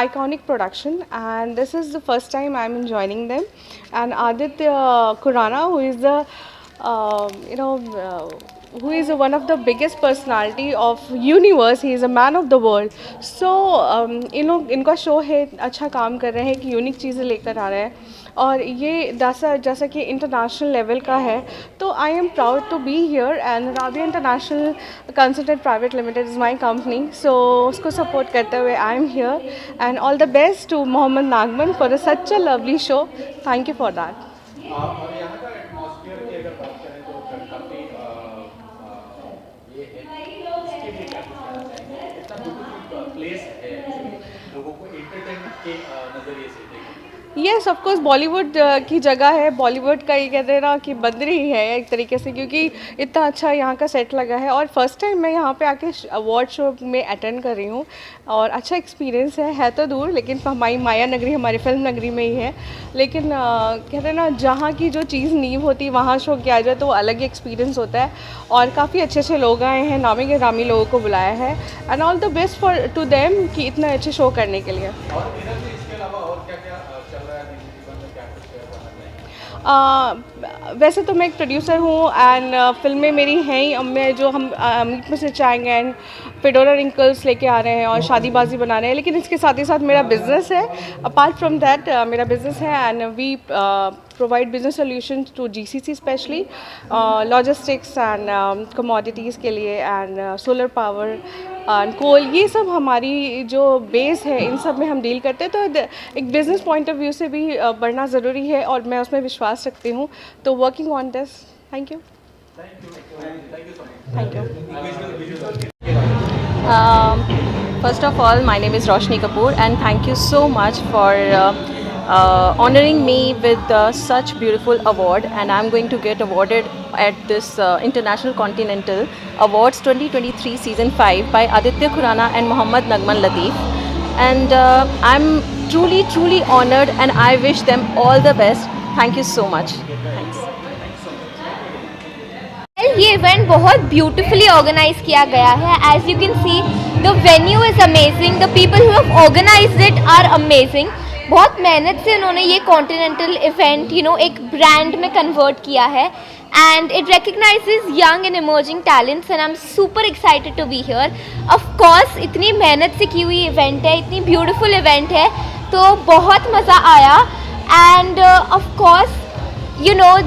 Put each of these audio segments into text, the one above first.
iconic production, and this is the first time I'm joining them. And Aditya Khurana, who is the who is one of the biggest personality of universe. He is a man of the world. So इन लोग इनका show है, अच्छा काम कर रहे हैं कि unique चीज़ें लेकर आ रहे हैं, और ये जैसा कि इंटरनेशनल लेवल का है. तो I am proud to be here, and Rabia international consultant private limited is my company. So उसको सपोर्ट करते हुए I am here, and all the best to Mohammad Nagman for such a lovely show. Thank you for that. और यहाँ का atmosphere की अगर बात करें तो काफ़ी ये है, इसके लिए क्या कुछ कहना चाहेंगे? इतना ब्यूटीफुल प्लेस है, लोगों को एंटरटेनमेंट के नज़रिए से देखें. येस, ऑफ कोर्स बॉलीवुड की जगह है. बॉलीवुड का ये कहते हैं ना कि बंदरी ही है एक तरीके से, क्योंकि इतना अच्छा यहाँ का सेट लगा है. और फर्स्ट टाइम मैं यहाँ पे आके अवार्ड शो में अटेंड कर रही हूँ, और अच्छा एक्सपीरियंस है तो दूर, लेकिन हमारी माया नगरी, हमारी फिल्म नगरी में ही है. लेकिन कहते हैं ना, जहाँ की जो चीज़ नींव होती है वहाँ शो किया जाए तो वो अलग ही एक्सपीरियंस होता है. और काफ़ी अच्छे अच्छे लोग आए हैं, नामी गिरामी लोगों को बुलाया है, and all the best for to them कि इतने अच्छे शो करने के लिए. और इधर से इसके अलावा और क्या क्या चल रहा है जीवन में, क्या कुछ शेयर करना चाहेंगे? वैसे तो मैं एक प्रोड्यूसर हूँ, एंड फिल्में मेरी हैं ही. अब मैं जो हम मीट में से चाहेंगे एंड पेडोरा रिंकल्स लेके आ रहे हैं और शादीबाजी बना रहे हैं, लेकिन इसके साथ ही साथ मेरा बिज़नेस है. अपार्ट फ्रॉम दैट मेरा बिज़नेस है, and we provide business solutions to GCC, specially logistics and commodities के लिए, and solar power and coal. ये सब हमारी जो बेस है, इन सब में हम डील करते हैं. तो एक बिज़नेस पॉइंट ऑफ व्यू से भी बढ़ना ज़रूरी है, और मैं उसमें विश्वास रखती हूँ. तो working on this. Thank you. Thank you. First of all, my name is Roshni Kapoor, and thank you so much for honoring me with such beautiful award. And I'm going to get awarded at this International Continental Awards 2023 Season 5 by Aditya Khurana and Mohammad Nagman Latif. And I'm truly honored, and I wish them all the best. Thank you so much. Thanks. ये event बहुत beautifully organise किया गया है. As you can see the venue is amazing, the people who have organised it are amazing. बहुत मेहनत से उन्होंने ये कॉन्टिनेंटल इवेंट एक ब्रांड में कन्वर्ट किया है, and it recognises young and emerging talents, and I am super excited to be here. Of course इतनी मेहनत से की हुई इवेंट है, इतनी ब्यूटिफुल इवेंट है, तो बहुत मज़ा आया. एंड ऑफ कोर्स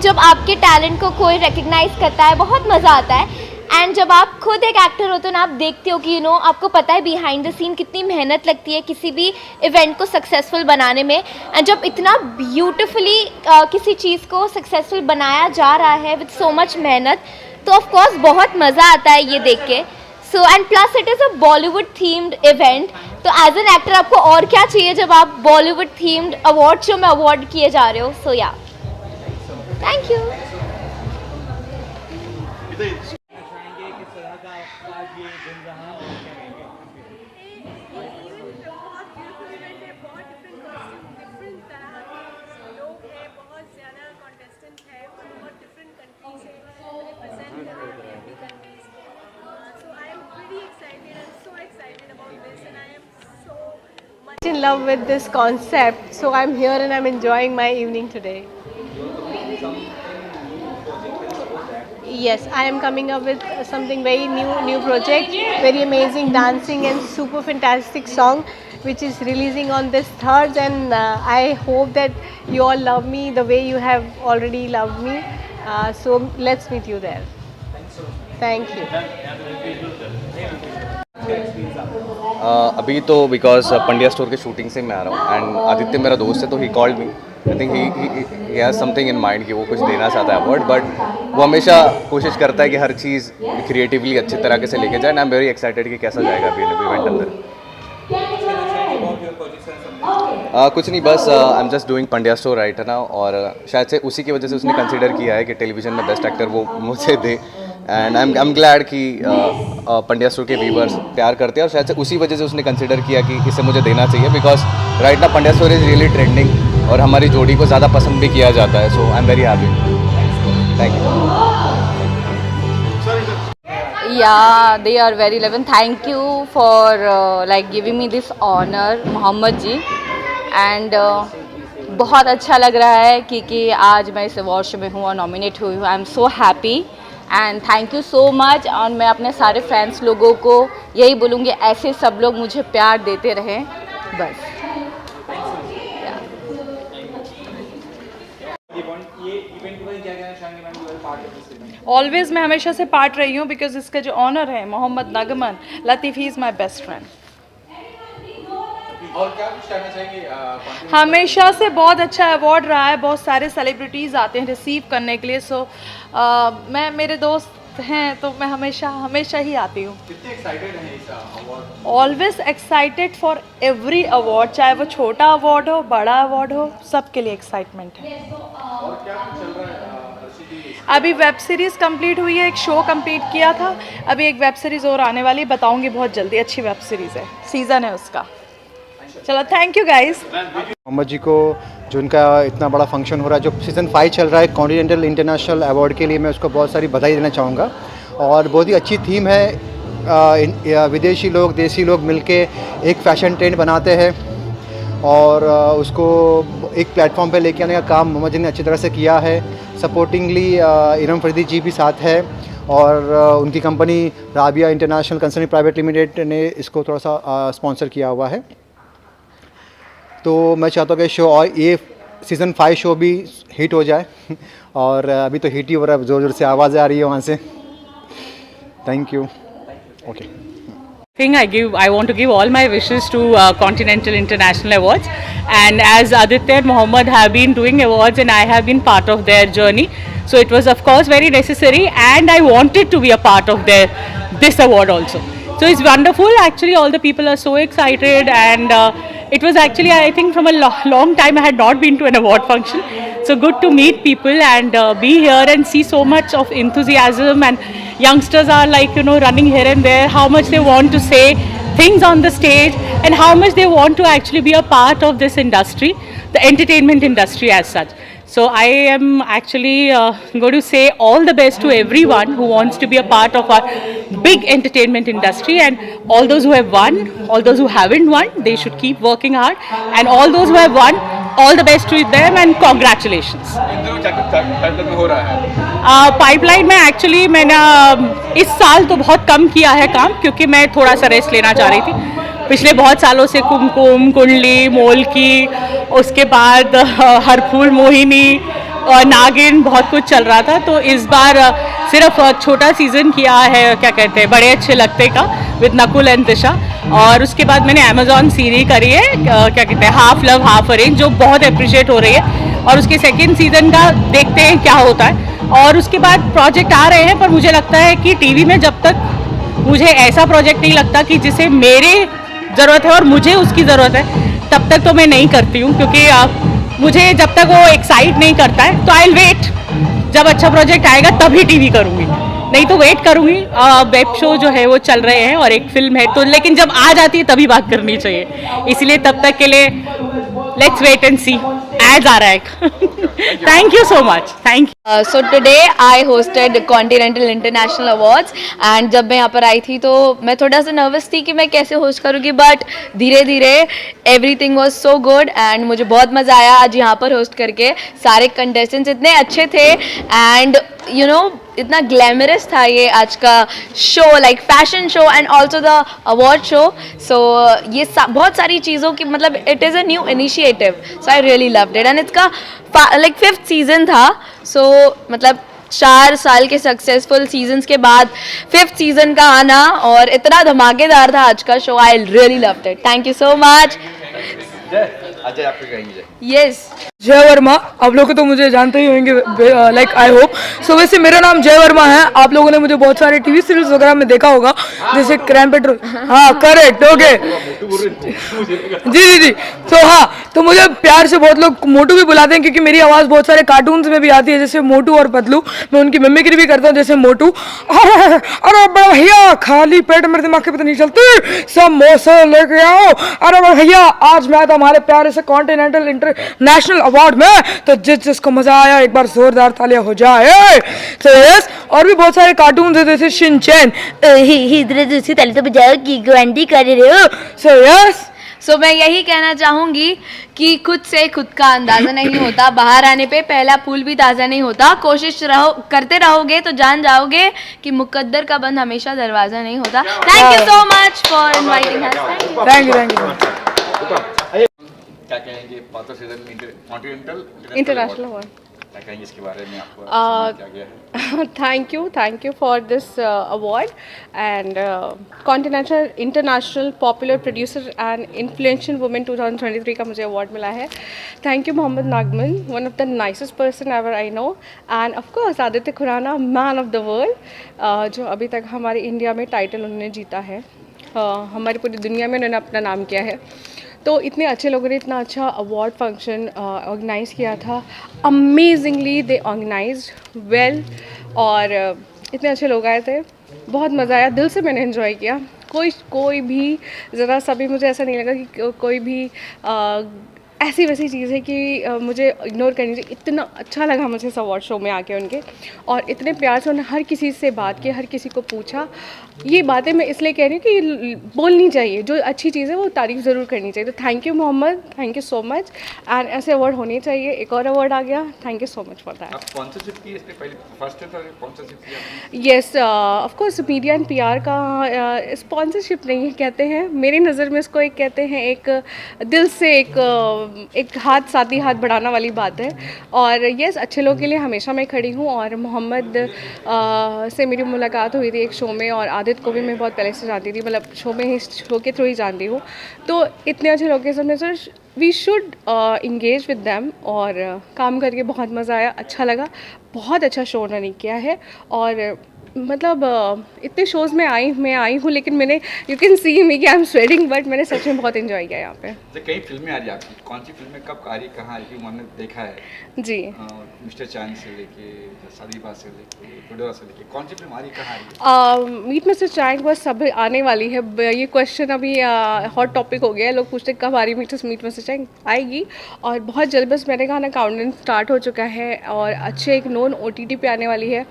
जब आपके टैलेंट को कोई रिकग्नाइज करता है बहुत मज़ा आता है. एंड जब आप खुद एक एक्टर होते हो ना, आप देखते हो कि आपको पता है बिहाइंड द सीन कितनी मेहनत लगती है किसी भी इवेंट को सक्सेसफुल बनाने में. एंड जब इतना ब्यूटिफुली किसी चीज़ को सक्सेसफुल बनाया जा रहा है विद सो मच मेहनत, तो ऑफ कोर्स बहुत मज़ा आता है ये देख के. So and plus it is a Bollywood themed event. तो एज एन एक्टर आपको और क्या चाहिए जब आप बॉलीवुड थीम्ड अवार्ड शो में अवार्ड किए जा रहे हो. सो या thank you. In love with this concept, so I'm here and I'm enjoying my evening today. Yes, I am coming up with something very new project, very amazing dancing and super fantastic song which is releasing on this 3rd, and I hope that you all love me the way you have already loved me. So let's meet you there. Thank you. अभी तो because Pandya store के shooting से मैं आ रहा हूँ, and Aditya मेरा दोस्त है, तो he called me. I think he has something in mind कि वो कुछ देना चाहता है अवार्ड, बट वो हमेशा कोशिश करता है कि हर चीज़ क्रिएटिवली अच्छी तरीके से लेके जाए. And I am very excited कि कैसा जाएगा अभी इवेंट अंदर. कुछ नहीं, बस I am just doing Pandya store right है ना, और शायद से उसी की वजह से उसने कंसिडर किया है कि टेलीविज़न में बेस्ट एक्टर वो मुझे दे. एंड आई एम ग्लैड कि पंड्या स्टोर के व्यूवर्स प्यार करते हैं, और शायद से उसी वजह से उसने कंसिडर किया कि इसे मुझे देना चाहिए, बिकॉज राइट ना Pandya store is really trending, और हमारी जोड़ी को ज़्यादा पसंद भी किया जाता है. So I am very happy. Thank you. Yeah, they are very loving. Thank you for like giving me this honor, Mohammed ji. And बहुत अच्छा लग रहा है कि आज मैं इस अवार्ड शो में हूँ और नॉमिनेट हुई हूँ. I am so happy and thank you so much. और मैं अपने सारे फ्रेंड्स लोगों को यही बोलूँगी, ऐसे सब लोग मुझे प्यार देते रहें बस. ऑलवेज मैं हमेशा से पार्ट रही हूँ बिकॉज इसका जो ऑनर है Mohammad Nagman Latif, he is my best friend. और क्या कुछ कहना चाहेंगे? हमेशा से बहुत अच्छा अवार्ड रहा है, बहुत सारे सेलिब्रिटीज़ आते हैं रिसीव करने के लिए. सो मैं, मेरे दोस्त हैं तो मैं हमेशा ही आती हूँ. कितने एक्साइटेड हैं इस award? Always excited for every award, चाहे वो छोटा अवार्ड हो बड़ा अवार्ड हो, सबके लिए एक्साइटमेंट है. और क्या कुछ चल रहा है? अभी वेब सीरीज़ कंप्लीट हुई है, एक शो कंप्लीट किया था, अभी एक वेब सीरीज़ और आने वाली, बताऊंगी बहुत जल्दी. अच्छी वेब सीरीज़ है, सीज़न है उसका. चलो थैंक यू गाइस. मोहम्मद जी को जो उनका इतना बड़ा फंक्शन हो रहा है, जो सीज़न 5 चल रहा है कॉन्टिनेंटल इंटरनेशनल अवार्ड के लिए, मैं उसको बहुत सारी बधाई देना चाहूँगा. और बहुत ही अच्छी थीम है. विदेशी लोग देसी लोग मिलके एक फ़ैशन ट्रेंड बनाते हैं और उसको एक प्लेटफॉर्म पे लेके आने का काम मोहम्मद जी ने अच्छी तरह से किया है. सपोर्टिंगली इरम फरीदी जी भी साथ है और उनकी company Rabia international concern private limited ने इसको थोड़ा सा स्पॉन्सर किया हुआ है. तो मैं चाहता हूँ कि शो और ये सीज़न 5 शो भी हिट हो जाए और अभी तो हिट ही हो रहा है, ज़ोर ज़ोर से आवाज़ें आ रही है वहाँ से. Thank you. Okay. I want to give all my wishes to Continental International Awards, and as Aditya and Mohammed have been doing awards and I have been part of their journey, so it was of course very necessary and I wanted to be a part of this award also. So it's wonderful. Actually all the people are so excited and it was actually, I think, from a long time I had not been to an award function. So good to meet people and be here and see so much of enthusiasm, and youngsters are like, you know, running here and there, how much they want to say things on the stage and how much they want to actually be a part of this industry, the entertainment industry as such. So I am actually going to say all the best to everyone who wants to be a part of our big entertainment industry, and all those who have won, all those who haven't won, they should keep working hard, and all those who have won, all the best to them and congratulations. Pipeline में हो रहा है? Pipeline में actually मैंने इस साल तो बहुत कम किया है काम, क्योंकि मैं थोड़ा सा रेस्ट लेना चाह रही थी. पिछले बहुत सालों से कुमकुम, कुंडली, मोलकी, उसके बाद हर फूल मोहिनी और नागिन बहुत कुछ चल रहा था. तो इस बार सिर्फ छोटा सीज़न किया है, क्या कहते हैं, बड़े अच्छे लगते का, विद नकुल एंड दिशा. और उसके बाद मैंने अमेजॉन सीरीज करी है, क्या कहते हैं, हाफ लव हाफ अरेंज, जो बहुत अप्रिशिएट हो रही है. और उसके सेकेंड सीज़न का देखते हैं क्या होता है. और उसके बाद प्रोजेक्ट आ रहे हैं, पर मुझे लगता है कि टीवी में जब तक मुझे ऐसा प्रोजेक्ट नहीं लगता कि जिसे मेरे ज़रूरत है और मुझे उसकी ज़रूरत है, तब तक तो मैं नहीं करती हूँ. क्योंकि मुझे जब तक वो एक्साइट नहीं करता है तो आई विल वेट. जब अच्छा प्रोजेक्ट आएगा तभी टीवी करूँगी, नहीं तो वेट करूँगी. वेब शो जो है वो चल रहे हैं और एक फिल्म है, तो लेकिन जब आ जाती है तभी बात करनी चाहिए. इसलिए तब तक के लिए let's wait and see. Ads आ रहा है. Thank you so much. Thank you. So today I hosted Continental International Awards, and जब मैं यहाँ पर आई थी तो मैं थोड़ा सा नर्वस थी कि मैं कैसे होस्ट करूँगी, बट धीरे धीरे everything was so good and मुझे बहुत मज़ा आया आज यहाँ पर होस्ट करके. सारे कंटेस्टेंट्स इतने अच्छे थे एंड यू नो इतना ग्लैमरस था ये आज का शो, like fashion show and also the award show. So ये बहुत सारी चीज़ों की, मतलब it is a new initiative, so I really loved it. And इसका लाइक 5th सीज़न था. सो मतलब 4 साल के सक्सेसफुल सीजन्स के बाद 5th सीज़न का आना और इतना धमाकेदार था आज का show. I really loved it. Thank you so much. Ajay आप कहेंगे? यस, जय वर्मा. आप लोग तो मुझे जानते ही होंगे, लाइक आई होप. सो वैसे मेरा नाम जय वर्मा है. आप लोगों ने मुझे बहुत सारे टीवी सीरियल्स वगैरह में देखा होगा, जैसे क्राइम पेट्रोल. हाँ करेक्ट, ओके. जी. तो हाँ, तो मुझे प्यार से बहुत लोग मोटू भी बुलाते हैं, क्योंकि मेरी आवाज़ बहुत सारे कार्टून्स में भी आती है, जैसे मोटू और पतलू. मैं उनकी मिमिक्री भी करता हूँ, जैसे मोटू. अरे बड़ा भैया, खाली पेट मेरे दिमाग के पता नहीं चलते, समोसे लेके आओ. अरे बड़ा भैया, आज मैं तो हमारे प्यारे से कॉन्टिनेंटल इंटरनेशनल अवार्ड में, तो जिसको मजा आया एक बार जोरदार तालियां हो जाए। तो यस, और भी बहुत सारे कार्टून है जैसे शिनचैन, दूसरी ताली तो बजाओ की ग्वांडी कर रहे हो। सो यस, सो मैं यही कहना चाहूँगी कि खुद से खुद का अंदाज़ा नहीं होता, बाहर आने पे पहला फूल भी ताज़ा नहीं होता। कोशिश करते रहोगे तो जान जाओगे कि मुकद्दर का बंद हमेशा दरवाज़ा नहीं होता। Thank you so much for inviting us. Thank you. क्या कहेंगे पांचवा सीजन कॉन्टिनेंटल इंटरनेशनल अवार्ड। क्या कहेंगे इसके बारे में, आपको क्या गया है? thank you for this award and Continental International Popular Producer and Influential Woman 2023 का मुझे अवार्ड मिला है। थैंक यू मोहम्मद नागमन, one of the nicest person ever I know, and of course Aditya Khurana, man of the world, जो अभी तक हमारे India में टाइटल उन्होंने जीता है, हमारी पूरी दुनिया में उन्होंने अपना नाम किया है। तो इतने अच्छे लोगों ने इतना अच्छा अवार्ड फंक्शन ऑर्गेनाइज़ किया था, अमेजिंगली दे ऑर्गेनाइज्ड वेल, और इतने अच्छे लोग आए थे, बहुत मज़ा आया, दिल से मैंने एंजॉय किया। कोई भी ज़रा सा भी मुझे ऐसा नहीं लगा कि कोई भी ऐसी वैसी चीज़ है कि मुझे इग्नोर करनी चाहिए। इतना अच्छा लगा मुझे इस अवार्ड शो में आके उनके, और इतने प्यार से उन्होंने हर किसी से बात की, हर किसी को पूछा। ये बातें मैं इसलिए कह रही हूँ कि बोलनी चाहिए, जो अच्छी चीज़ है वो तारीफ़ ज़रूर करनी चाहिए। तो thank you Mohammed, thank you so much, and ऐसे अवार्ड होने चाहिए। एक और अवार्ड आ गया, thank you so much for that. Sponsorship की इसने पहले फर्स्ट था स्पॉन्सरशिप किया? Yes, of course media and PR का स्पॉन्सरशिप नहीं कहते हैं, मेरी नज़र में इसको एक कहते हैं, एक दिल से एक हाथ साथी हाथ बढ़ाना वाली बात है। और येस, अच्छे लोगों के लिए हमेशा मैं खड़ी हूँ, और मोहम्मद से मेरी मुलाकात हुई थी एक शो में, और आदित्य को भी मैं बहुत पहले से जानती थी, मतलब शो में ही, शो के थ्रू ही जानती हूँ। तो इतने अच्छे लोग के सामने sir we should engage with them, और काम करके बहुत मज़ा आया, अच्छा लगा, बहुत अच्छा शो उन्होंने किया है। और मतलब इतने शोज़ में मैं आई हूँ, लेकिन मैंने, यू कैन सी मी कि आई एम स्वेटिंग, बट मैंने सच में बहुत एंजॉय किया यहाँ पे। तो कई फिल्में आ रही है आपकी, कौन सी फिल्में कब आ रही, कहाँ आ रही, मैंने देखा है जी, मिस्टर चांद से लेके शादीबाज से लेके फिडोरा से लेके, कौन सी फिल्म आ रही, कहाँ आ रही? मीट मिस्टर चांग बस सब आने वाली है। ये क्वेश्चन अभी हॉट टॉपिक हो गया है, लोग पूछते कब आ रही मीट मिस्टर चांग, आएगी, और बहुत जल्द, बस मैंने कहा ना, काउंटडाउन स्टार्ट हो चुका है, और अच्छे एक नॉन OTT पे आने वाली है।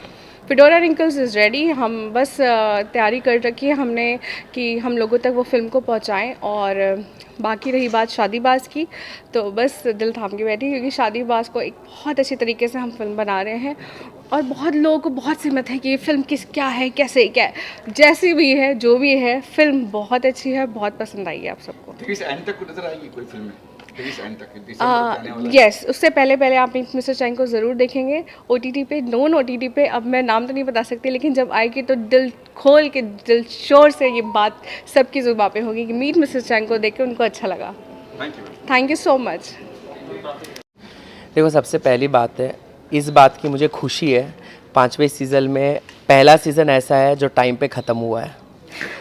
फिडोरा रिंकल्स इज़ रेडी, हम बस तैयारी कर रखी है हमने कि हम लोगों तक वो फिल्म को पहुंचाएं। और बाकी रही बात शादीबाज की, तो बस दिल थाम के बैठी, क्योंकि शादीबाज को एक बहुत अच्छी तरीके से हम फिल्म बना रहे हैं, और बहुत लोगों को बहुत सहमत है कि ये फिल्म क्या है, कैसे, क्या है, जैसी भी है, जो भी है, फिल्म बहुत अच्छी है, बहुत पसंद आई है आप सबको। एंड तक नजर आएगी कोई फिल्म? यस, उससे पहले आप मिस्टर चांग को ज़रूर देखेंगे OTT पे, नॉन OTT पे। अब मैं नाम तो नहीं बता सकती, लेकिन जब आएगी तो दिल खोल के, दिल शोर से ये बात सबकी जुबान पे होगी कि मीट मिस्टर चांग को देख के उनको अच्छा लगा। Thank you so much. देखो, सबसे पहली बात है, इस बात की मुझे खुशी है, 5वें सीज़न में पहला सीज़न ऐसा है जो टाइम पे ख़त्म हुआ है।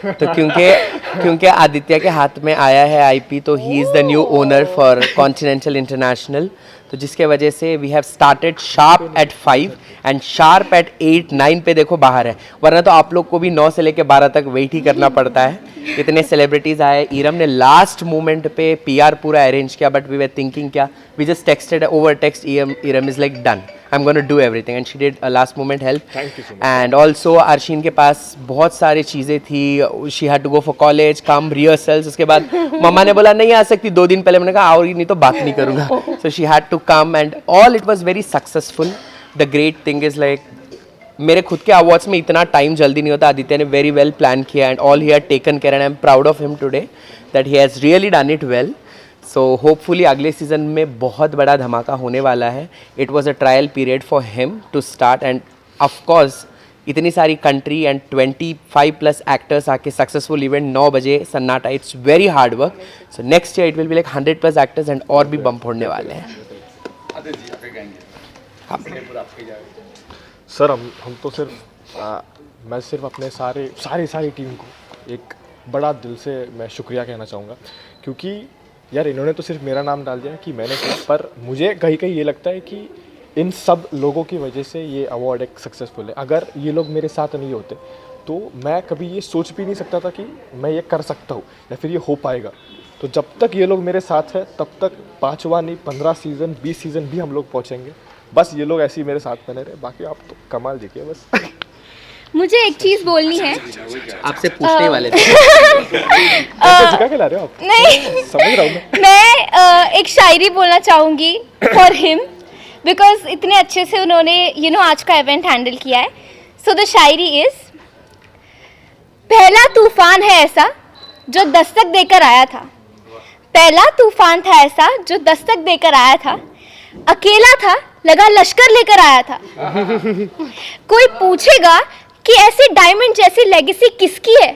तो क्योंकि आदित्य के हाथ में आया है IP, तो he is the new owner for continental international, तो जिसके वजह से we have started sharp at 5 and sharp at 8-9 पे देखो बाहर है, वरना तो आप लोग को भी 9 से लेके 12 तक वेट ही करना पड़ता है। इतने सेलिब्रिटीज़ आए, ईरम ने लास्ट मोमेंट पे PR पूरा अरेंज किया, बट वी वर थिंकिंग क्या, we just texted over text, Iram is like done, I am gonna do everything, and she did last moment help. And also Arsheen के पास बहुत सारी चीज़ें थी, she had to go for college, cum rehearsals, उसके बाद मम्मा ने बोला नहीं आ सकती 2 दिन पहले, मैंने कहा आओगी नहीं तो बात नहीं करूँगा, so she had to come, and all it was very successful. The great thing is like, मेरे खुद के अवार्ड्स में इतना टाइम जल्दी नहीं होता, आदित्य ने वेरी वेल प्लान किया, and all he had taken care, and I am proud of him today that he has really done it well. So hopefully अगले सीज़न में बहुत बड़ा धमाका होने वाला है। It was a trial period for him to start, and of course इतनी सारी कंट्री एंड 25+ एक्टर्स आके सक्सेसफुल इवेंट 9 बजे सन्नाटा, it's very hard work. So next year it will be like 100+ actors, and और भी बम फोड़ने वाले हैं। सर हम तो मैं सिर्फ अपने सारी टीम को एक बड़ा दिल से मैं शुक्रिया कहना चाहूँगा, क्योंकि यार इन्होंने तो सिर्फ मेरा नाम डाल दिया कि मैंने किया, पर मुझे कहीं ये लगता है कि इन सब लोगों की वजह से ये अवार्ड एक सक्सेसफुल है। अगर ये लोग मेरे साथ नहीं होते तो मैं कभी ये सोच भी नहीं सकता था कि मैं ये कर सकता हूँ या फिर ये हो पाएगा। तो तो जब तक ये लोग मेरे साथ है तब तक 5वां नहीं 15 सीज़न 20 सीज़न भी हम लोग पहुँचेंगे। बस ये लोग ऐसे ही मेरे साथ बने रहे, बाकी आप तो कमाल देखिए बस। मुझे एक चीज़ बोलनी है। आपसे पूछने वाले थे। जिका के ला रहे हो आप? नहीं, समझ रहा हूँ मैं एक शायरी बोलना चाहूँगी फॉर हिम, बिकॉज इतने अच्छे से उन्होंने आज का इवेंट हैंडल किया है। सो द शायरी इज, पहला तूफान है ऐसा जो दस्तक देकर आया था, पहला तूफान था ऐसा जो दस्तक देकर आया था, अकेला था लगा लश्कर लेकर आया था। कोई पूछेगा कि ऐसी डायमंड जैसी लेगेसी किसकी है,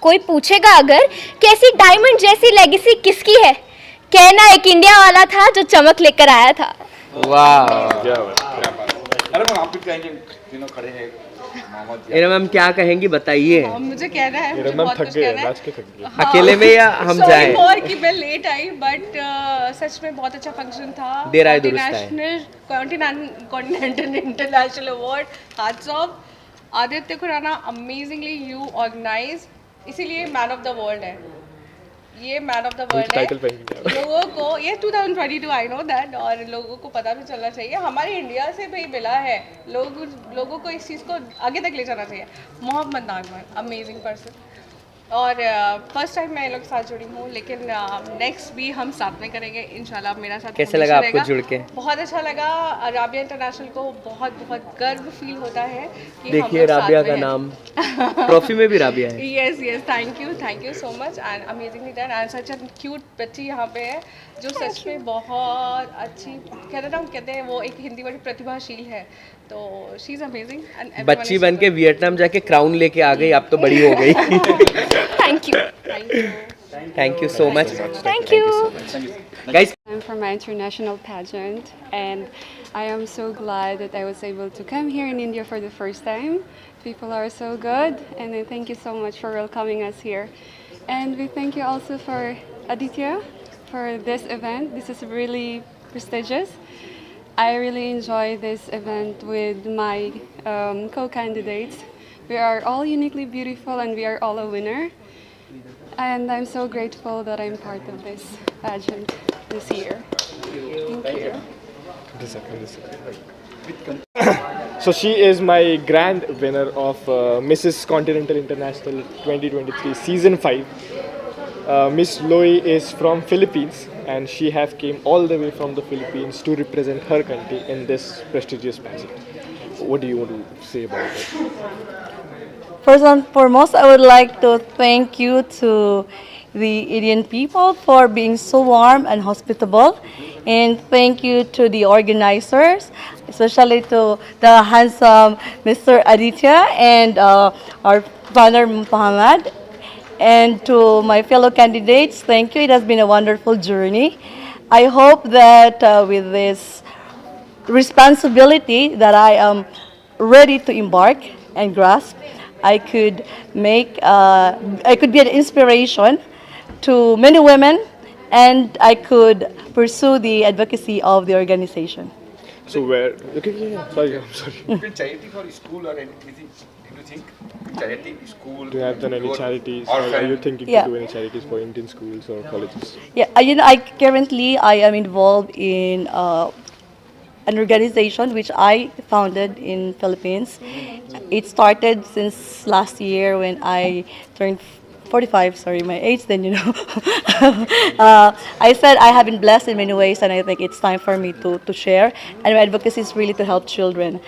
कोई पूछेगा अगर कि ऐसी डायमंड जैसी लेगेसी किसकी है, कहना एक इंडिया वाला था जो चमक लेकर आया था। वाह। अरे मैम आप भी कहेंगे, तीनों खड़े हैं इरा मैम क्या कहेंगी बताइए। मुझे कहना है, मेरा मुझे मैम बहुत थक कुछ गए, कहना है। नाच के थक गए। अकेले में या हम जाएं? और कि मैं लेट आई, बट सच में बहुत अच्छा फंक्शन था। देर आए दुरुस्त आए। Continental international award, hats off Aditya Khurana, amazingly you organise, इसीलिए मैन ऑफ द वर्ल्ड है, ये मैन ऑफ द वर्ल्ड है। लोगों को ये 2022 आई नो दैट, और लोगों को पता भी चलना चाहिए, हमारे इंडिया से भी मिला है, लोगों को इस चीज़ को आगे तक ले जाना चाहिए। मोहम्मद नागमन, अमेजिंग पर्सन, और फर्स्ट टाइम मैं इन लोग के साथ जुड़ी हूँ, लेकिन नेक्स्ट भी हम साथ में करेंगे इंशाल्लाह। मेरा साथ कैसे लगा आपको जुड़ के? बहुत अच्छा लगा। राबिया इंटरनेशनल को बहुत बहुत गर्व फील होता है कि देखिए राबिया का नाम ट्रॉफी में भी राबिया है। Yes yes, thank you so much, and amazingly done, and such a cute बच्ची यहाँ पे है जो सच में बहुत अच्छी, कहते हैं वो एक हिंदी वर्ड प्रतिभाशील है, तो शी इज़ अमेजिंग। बच्ची बन के वियतनाम जाके क्राउन लेके आ गई, अब तो बड़ी हो गई। Thank you so much. Thank you Guys, I'm from my international pageant, and I am so glad that I was able to come here in India for the first time. People are so good, and I thank you so much for welcoming us here. And we thank you also for Aditya for this event. This is really prestigious. I really enjoy this event with my co-candidates. We are all uniquely beautiful, and we are all a winner. And I'm so grateful that I'm part of this pageant this year. Thank you. So she is my grand winner of Mrs. Continental International 2023 Season 5. Miss Loy is from Philippines, and she have came all the way from the Philippines to represent her country in this prestigious pageant. What do you want to say about it? First and foremost, I would like to thank you to the Indian people for being so warm and hospitable, and thank you to the organizers, especially to the handsome Mr. Aditya and our partner Muhammad, and to my fellow candidates. Thank you. It has been a wonderful journey. I hope that with this responsibility that I am ready to embark and grasp, I could be an inspiration to many women, and I could pursue the advocacy of the organization. So where? Okay, sorry, I'm sorry. charity for school or anything? Do you think charity school? Do you have done any charities, or are you thinking Yeah. to do any charities for Indian schools or colleges? Yeah, I currently am involved in an organization which I founded in Philippines. It started since last year when I turned 45, sorry, my age then, I said I have been blessed in many ways, and I think it's time for me to share. And my advocacy is really to help children,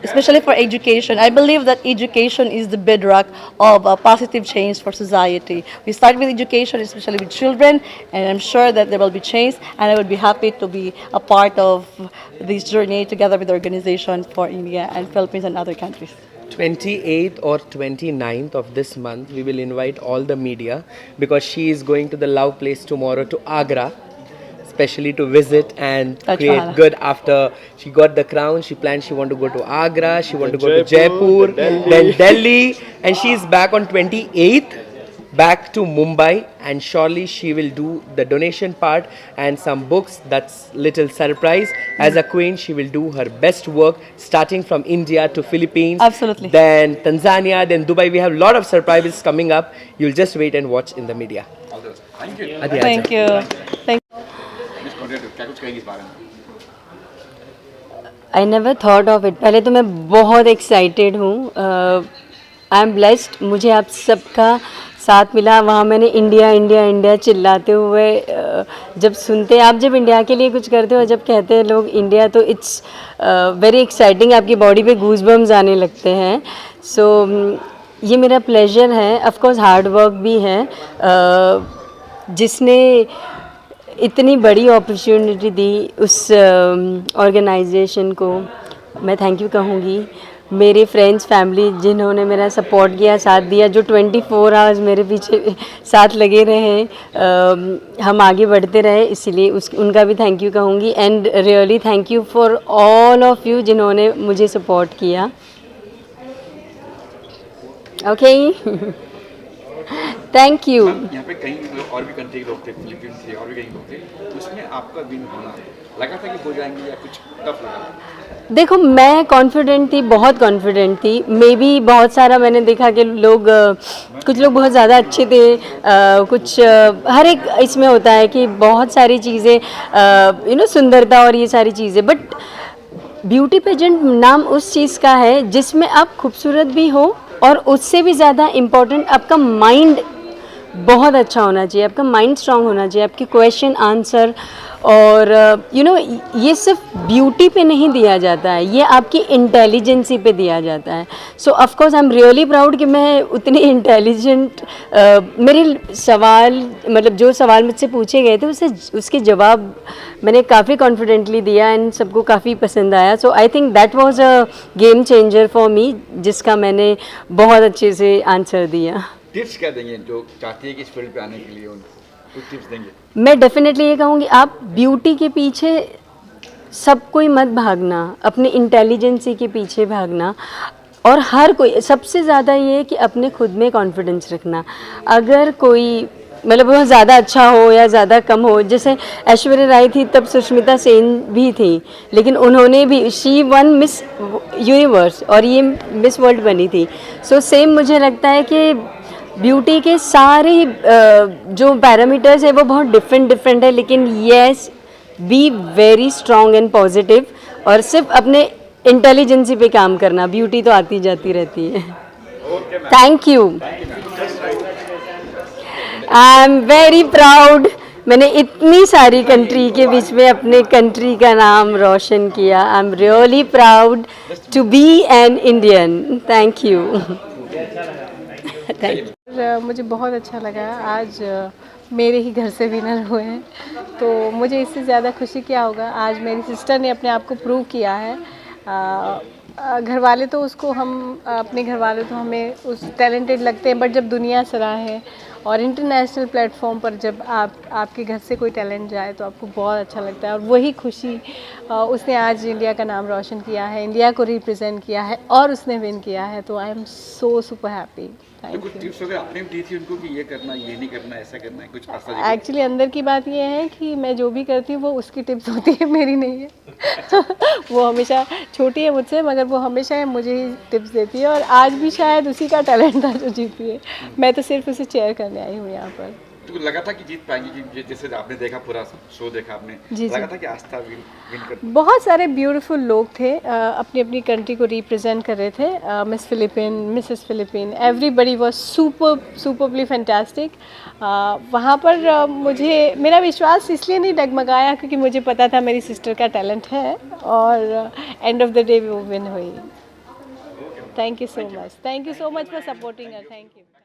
especially for education. I believe that education is the bedrock of a positive change for society. We start with education, especially with children, and I'm sure that there will be change, and I would be happy to be a part of this journey together with the organization for India and Philippines and other countries. 28th or 29th of this month, we will invite all the media, because she is going to the Love Place tomorrow to Agra, especially to visit and create good. After she got the crown, she planned she want to go to Agra, she want to go to Jaipur, then Delhi, and she is back on 28th back to Mumbai, and surely she will do the donation part and some books. That's little surprise. As a queen, she will do her best work, starting from India to Philippines. Absolutely. Then Tanzania, then Dubai. We have a lot of surprises coming up. You'll just wait and watch in the media. Thank you. Adi, Thank aaja. you. Thank miss contractor क्या कुछ कहेंगे इस बारे में? I never thought of it. पहले तो मैं बहुत एक्साइटेड हूँ। आई एम ब्लेस्ड, मुझे आप सबका साथ मिला। वहाँ मैंने इंडिया इंडिया इंडिया चिल्लाते हुए जब सुनते, आप जब इंडिया के लिए कुछ करते हो, जब कहते हैं लोग इंडिया, तो इट्स वेरी एक्साइटिंग, आपकी बॉडी पे गूज बम्स आने लगते हैं। सो ये मेरा प्लेजर है। ऑफ कोर्स हार्ड वर्क भी है, जिसने इतनी बड़ी अपॉर्चुनिटी दी उस ऑर्गेनाइजेशन को मैं थैंक यू कहूँगी। मेरे फ्रेंड्स, फैमिली जिन्होंने मेरा सपोर्ट किया, साथ दिया, जो 24 आवर्स मेरे पीछे साथ लगे रहे, हम आगे बढ़ते रहे, इसलिए उनका भी थैंक यू कहूँगी। And really thank you for all of you जिन्होंने मुझे सपोर्ट किया। Okay, thank you. यहाँ पे कई और भी कंट्री के लोग थे, फिलीपींस थे और भी कई लोग थे, उसमें आपका विन होना लगा था कि हो जाएंगे या कुछ टफ लगा? देखो, मैं कॉन्फिडेंट थी, बहुत कॉन्फिडेंट थी। मे बी बहुत सारा मैंने देखा कि लोग, कुछ लोग बहुत ज़्यादा अच्छे थे, कुछ हर एक इसमें होता है कि बहुत सारी चीज़ें सुंदरता और ये सारी चीज़ें, बट ब्यूटी पेजेंट नाम उस चीज़ का है जिसमें आप खूबसूरत भी हो और उससे भी ज़्यादा इम्पॉर्टेंट आपका माइंड बहुत अच्छा होना चाहिए, आपका माइंड स्ट्रांग होना चाहिए, आपके क्वेश्चन आंसर, और ये सिर्फ ब्यूटी पे नहीं दिया जाता है, ये आपकी इंटेलिजेंसी पे दिया जाता है। सो of course I am really proud कि मैं उतनी इंटेलिजेंट, मेरे सवाल, मतलब जो सवाल मुझसे पूछे गए थे उसके जवाब मैंने काफ़ी कॉन्फिडेंटली दिया एंड सबको काफ़ी पसंद आया। So I think that was a game changer for me, जिसका मैंने बहुत अच्छे से आंसर दिया। टिप्स क्या देंगे जो चाहती है कि इस फील्ड पे आने के लिए, उनको कुछ टिप्स देंगे? मैं डेफिनेटली ये कहूँगी, आप ब्यूटी के पीछे सब कोई मत भागना, अपने इंटेलिजेंसी के पीछे भागना, और हर कोई, सबसे ज़्यादा ये है कि अपने खुद में कॉन्फिडेंस रखना। अगर कोई मतलब बहुत ज़्यादा अच्छा हो या ज़्यादा कम हो, जैसे ऐश्वर्या राय थी तब सुष्मिता सेन भी थी, लेकिन उन्होंने भी, शी वन मिस यूनिवर्स और ये मिस वर्ल्ड बनी थी। सो सेम मुझे लगता है कि ब्यूटी के सारे जो पैरामीटर्स है वो बहुत डिफरेंट है, लेकिन yes, be very strong and positive, और सिर्फ अपने इंटेलिजेंसी पे काम करना, ब्यूटी तो आती जाती रहती है। Thank you. I am very proud, मैंने इतनी सारी कंट्री के बीच में अपने कंट्री का नाम रोशन किया। I am really proud to be an Indian. Thank you. मुझे बहुत अच्छा लगा, आज मेरे ही घर से विनर हुए हैं, तो मुझे इससे ज़्यादा खुशी क्या होगा। आज मेरी सिस्टर ने अपने आप को प्रूव किया है। घर वाले तो उसको, हम अपने घर वाले तो हमें उस टैलेंटेड लगते हैं, बट जब दुनिया सराहे और इंटरनेशनल प्लेटफॉर्म पर जब आपके घर से कोई टैलेंट जाए तो आपको बहुत अच्छा लगता है, और वही खुशी उसने आज इंडिया का नाम रोशन किया है, इंडिया को रिप्रेजेंट किया है और उसने विन किया है, तो I am so super happy. तो कुछ टिप्स वगैरह आपने भी दी थी उनको कि ये करना, ये नहीं करना, ऐसा करना है, कुछ आस्था? एक्चुअली अंदर की बात ये है कि मैं जो भी करती हूँ वो उसकी टिप्स होती है, मेरी नहीं है। वो हमेशा छोटी है मुझसे, मगर वो हमेशा मुझे ही टिप्स देती है, और आज भी शायद उसी का टैलेंट था जो जीती है। मैं तो सिर्फ उसे चेयर करने आई हूँ यहाँ पर। तो लगा था कि जीत पाएंगी, कि जैसे आपने देखा, पूरा शो देखा आपने, लगा था कि आस्था विन कर? बहुत सारे ब्यूटीफुल लोग थे, अपनी अपनी कंट्री को रिप्रेजेंट कर रहे थे। Miss Philippine, Mrs Philippine, everybody was superly fantastic. वहाँ पर मुझे, मेरा विश्वास इसलिए नहीं डगमगाया क्योंकि मुझे पता था मेरी सिस्टर का टैलेंट है, और एंड ऑफ द डे वो विन हुई। Thank you so much for supporting us. Thank you.